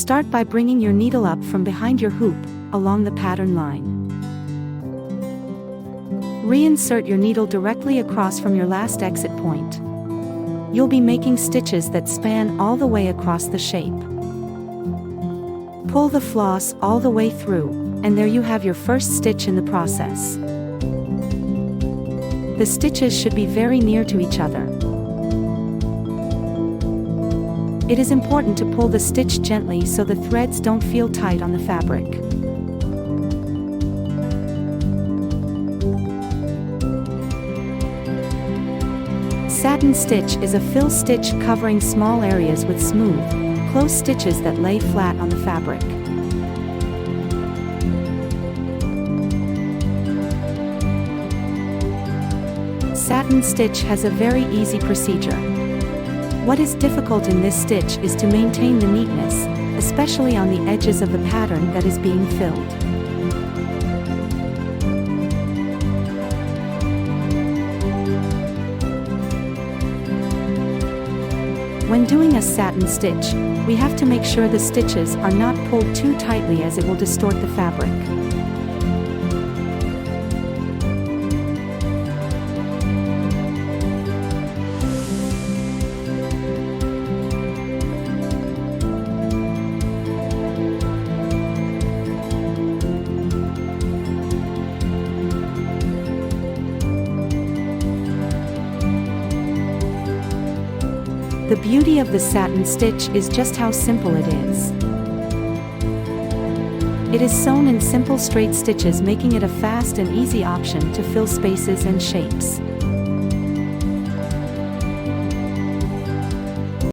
Start by bringing your needle up from behind your hoop, along the pattern line. Reinsert your needle directly across from your last exit point. You'll be making stitches that span all the way across the shape. Pull the floss all the way through, and there you have your first stitch in the process. The stitches should be very near to each other. It is important to pull the stitch gently so the threads don't feel tight on the fabric. Satin stitch is a fill stitch covering small areas with smooth, close stitches that lay flat on the fabric. Satin stitch has a very easy procedure. What is difficult in this stitch is to maintain the neatness, especially on the edges of the pattern that is being filled. When doing a satin stitch, we have to make sure the stitches are not pulled too tightly as it will distort the fabric. The beauty of the satin stitch is just how simple it is. It is sewn in simple straight stitches, making it a fast and easy option to fill spaces and shapes.